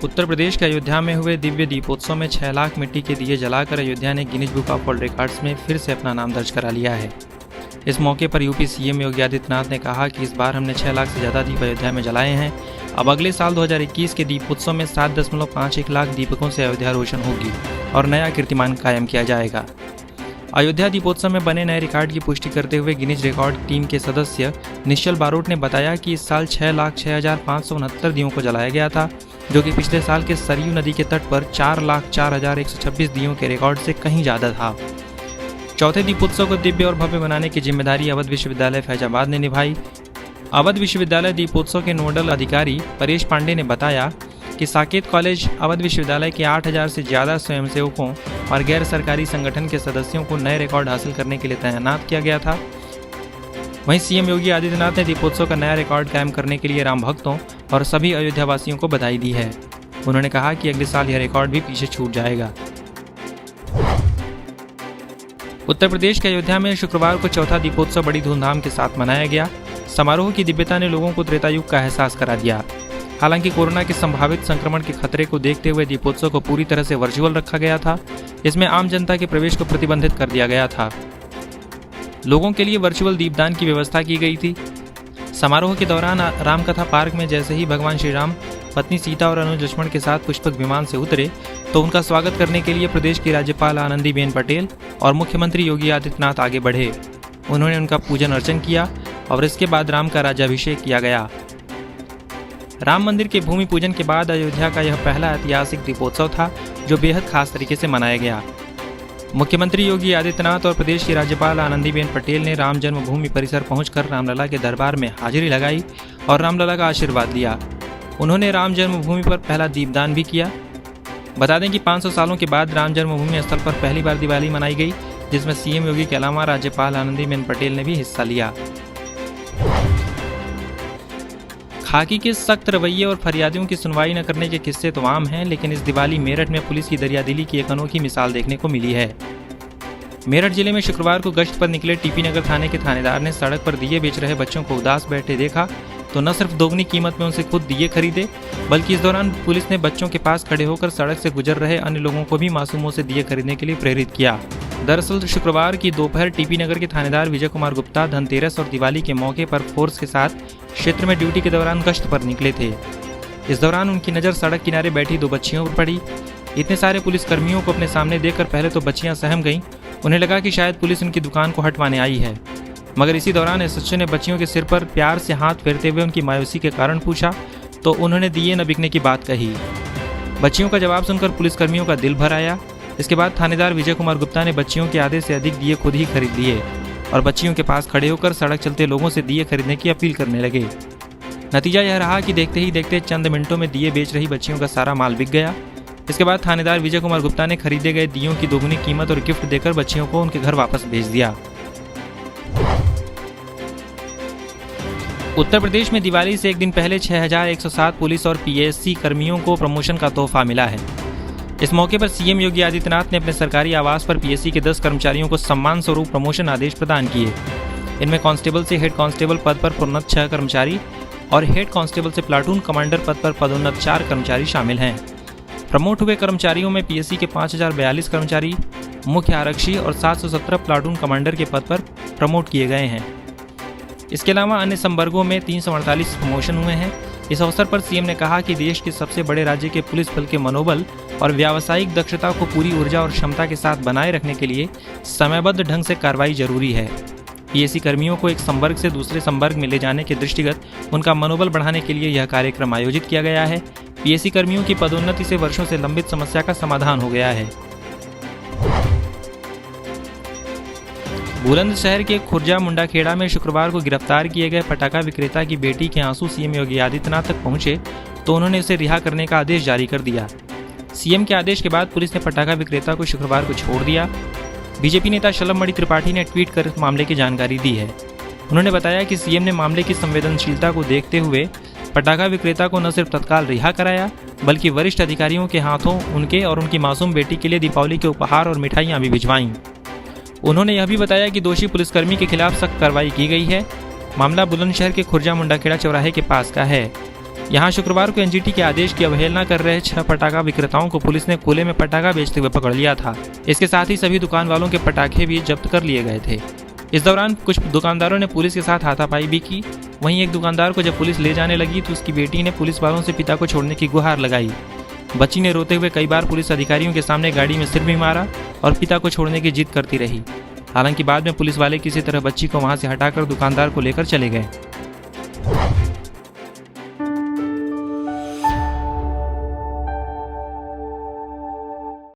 उत्तर प्रदेश के अयोध्या में हुए दिव्य दीपोत्सव में 6 लाख मिट्टी के दिए जलाकर अयोध्या ने Guinness book of world records में फिर से अपना नाम दर्ज करा लिया है। इस मौके पर यूपी सीएम योगी आदित्यनाथ ने कहा कि इस बार हमने 6 लाख से ज़्यादा दीप अयोध्या में जलाए हैं। अब अगले साल 2021 के दीपोत्सव में 7.51 लाख दीपकों से अयोध्या रोशन होगी और नया कीर्तिमान कायम किया जाएगा। अयोध्या दीपोत्सव में बने नए रिकॉर्ड की पुष्टि करते हुए गिनीज रिकॉर्ड टीम के सदस्य निश्चल बारोट ने बताया कि इस साल 6,06,569 दियों को जलाया गया था, जो कि पिछले साल के सरयू नदी के तट पर 4,04,126 दियों के रिकॉर्ड से कहीं ज़्यादा था। चौथे दीपोत्सव को दिव्य और भव्य बनाने की जिम्मेदारी अवध विश्वविद्यालय फैजाबाद ने निभाई। अवध विश्वविद्यालय दीपोत्सव के नोडल अधिकारी परेश पांडे ने बताया कि साकेत कॉलेज अवध विश्वविद्यालय के 8,000 से ज़्यादा स्वयंसेवकों और गैर सरकारी संगठन के सदस्यों को नए रिकॉर्ड हासिल करने के लिए तैनात किया गया था। वहीं सीएम योगी आदित्यनाथ ने दीपोत्सव का नया रिकॉर्ड कायम करने के लिए राम भक्तों और सभी अयोध्या वासियों को बधाई दी है। उन्होंने कहा कि अगले साल यह रिकॉर्ड भी पीछे छूट जाएगा। उत्तर प्रदेश के अयोध्या में शुक्रवार को चौथा दीपोत्सव बड़ी धूमधाम के साथ मनाया गया। समारोह की दिव्यता ने लोगों को त्रेतायुग का एहसास करा दिया। हालांकि कोरोना के संभावित संक्रमण के खतरे को देखते हुए दीपोत्सव को पूरी तरह से वर्चुअल रखा गया था। इसमें आम जनता के प्रवेश को प्रतिबंधित कर दिया गया था। लोगों के लिए वर्चुअल दीपदान की व्यवस्था की गई थी। समारोह के दौरान रामकथा पार्क में जैसे ही भगवान श्री राम पत्नी सीता और अनुज लक्ष्मण के साथ पुष्पक विमान से उतरे तो उनका स्वागत करने के लिए प्रदेश की राज्यपाल आनंदीबेन पटेल और मुख्यमंत्री योगी आदित्यनाथ आगे बढ़े। उन्होंने उनका पूजन अर्चन किया और इसके बाद राम का राज्याभिषेक किया गया। राम मंदिर के भूमि पूजन के बाद अयोध्या का यह पहला ऐतिहासिक दीपोत्सव था जो बेहद खास तरीके से मनाया गया। मुख्यमंत्री योगी आदित्यनाथ और प्रदेश की राज्यपाल आनंदीबेन पटेल ने राम जन्मभूमि परिसर पहुंचकर रामलला के दरबार में हाजिरी लगाई और रामलला का आशीर्वाद लिया। उन्होंने राम जन्मभूमि पर पहला दीपदान भी किया। बता दें कि 500 सालों के बाद राम जन्मभूमि स्थल पर पहली बार दिवाली मनाई गई, जिसमें सीएम योगी के अलावा राज्यपाल आनंदीबेन पटेल ने भी हिस्सा लिया। खाकी के सख्त रवैये और फरियादियों की सुनवाई न करने के किस्से तो आम हैं, लेकिन इस दिवाली मेरठ में पुलिस की दरियादिली की एक अनोखी मिसाल देखने को मिली है। मेरठ जिले में शुक्रवार को गश्त पर निकले टीपी नगर थाने के थानेदार ने सड़क पर दिए बेच रहे बच्चों को उदास बैठे देखा तो न सिर्फ दोगुनी कीमत में उनसे खुद दिए खरीदे, बल्कि इस दौरान पुलिस ने बच्चों के पास खड़े होकर सड़क से गुजर रहे अन्य लोगों को भी मासूमों से दिए खरीदने के लिए प्रेरित किया। दरअसल शुक्रवार की दोपहर टीपी नगर के थानेदार विजय कुमार गुप्ता धनतेरस और दिवाली के मौके पर फोर्स के साथ क्षेत्र में ड्यूटी के दौरान गश्त पर निकले थे। इस दौरान उनकी नज़र सड़क किनारे बैठी 2 बच्चियों पर पड़ी। इतने सारे पुलिसकर्मियों को अपने सामने देखकर पहले तो बच्चियां सहम गईं। उन्हें लगा कि शायद पुलिस उनकी दुकान को हटवाने आई है, मगर इसी दौरान एसएचओ ने बच्चियों के सिर पर प्यार से हाथ फेरते हुए उनकी मायूसी के कारण पूछा तो उन्होंने दिए न बिकने की बात कही। बच्चियों का जवाब सुनकर पुलिसकर्मियों का दिल भर आया। इसके बाद थानेदार विजय कुमार गुप्ता ने बच्चियों के आधे से अधिक दिए खुद ही खरीद लिए और बच्चियों के पास खड़े होकर सड़क चलते लोगों से दिए खरीदने की अपील करने लगे। नतीजा यह रहा कि देखते ही देखते चंद मिनटों में दिए बेच रही बच्चियों का सारा माल बिक गया। इसके बाद थानेदार विजय कुमार गुप्ता ने खरीदे गए दियों की दोगुनी कीमत और गिफ्ट देकर बच्चियों को उनके घर वापस भेज दिया। उत्तर प्रदेश में दिवाली से एक दिन पहले 6,107 पुलिस और पीएससी कर्मियों को प्रमोशन का तोहफा मिला है। इस मौके पर सीएम योगी आदित्यनाथ ने अपने सरकारी आवास पर पीएससी के 10 कर्मचारियों को सम्मान स्वरूप प्रमोशन आदेश प्रदान किए। इनमें कांस्टेबल से हेड कांस्टेबल पद पर प्रोन्नत 6 कर्मचारी और हेड कांस्टेबल से प्लाटून कमांडर पद पर पदोन्नत 4 कर्मचारी शामिल हैं। प्रमोट हुए कर्मचारियों में पीएससी के 5,042 कर्मचारी, मुख्य आरक्षी और 717 प्लाटून कमांडर के पद पर प्रमोट किए गए हैं। इसके अलावा अन्य संवर्गों में 348 प्रमोशन हुए हैं। इस अवसर पर सीएम ने कहा कि देश के सबसे बड़े राज्य के पुलिस बल के मनोबल और व्यावसायिक दक्षता को पूरी ऊर्जा और क्षमता के साथ बनाए रखने के लिए समयबद्ध ढंग से कार्रवाई जरूरी है। पीएससी कर्मियों को एक संवर्ग से दूसरे संवर्ग में ले जाने के दृष्टिगत उनका मनोबल बढ़ाने के लिए यह कार्यक्रम आयोजित किया गया है। पीएससी कर्मियों की पदोन्नति से वर्षों से लंबित समस्या का समाधान हो गया है। बुलंदशहर के खुर्जा मुंडाखेड़ा में शुक्रवार को गिरफ्तार किए गए पटाखा विक्रेता की बेटी के आंसू सीएम योगी आदित्यनाथ तक पहुंचे तो उन्होंने उसे रिहा करने का आदेश जारी कर दिया। सीएम के आदेश के बाद पुलिस ने पटाखा विक्रेता को शुक्रवार को छोड़ दिया। बीजेपी नेता शलभमणि त्रिपाठी ने ट्वीट कर इस मामले की जानकारी दी है। उन्होंने बताया कि सीएम ने मामले की संवेदनशीलता को देखते हुए पटाखा विक्रेता को न सिर्फ तत्काल रिहा कराया, बल्कि वरिष्ठ अधिकारियों के हाथों उनके और उनकी मासूम बेटी के लिए दीपावली के उपहार और मिठाइयां भी भिजवाईं। उन्होंने यह भी बताया कि दोषी पुलिसकर्मी के खिलाफ सख्त कार्रवाई की गई है। मामला बुलंदशहर के खुर्जा मुंडाखेड़ा चौराहे के पास का है। यहाँ शुक्रवार को एनजीटी के आदेश की अवहेलना कर रहे 6 पटाखा विक्रेताओं को पुलिस ने खुले में पटाखा बेचते हुए पकड़ लिया था। इसके साथ ही सभी दुकान वालों के पटाखे भी जब्त कर लिए गए थे। इस दौरान कुछ दुकानदारों ने पुलिस के साथ हाथापाई भी की। वहीं एक दुकानदार को जब पुलिस ले जाने लगी तो उसकी बेटी ने पुलिस वालों से पिता को छोड़ने की गुहार लगाई। बच्ची ने रोते हुए कई बार पुलिस अधिकारियों के सामने गाड़ी में सिर भी मारा और पिता को छोड़ने की जिद करती रही। हालांकि बाद में पुलिस वाले किसी तरह बच्ची को वहां से हटाकर दुकानदार को लेकर चले गए।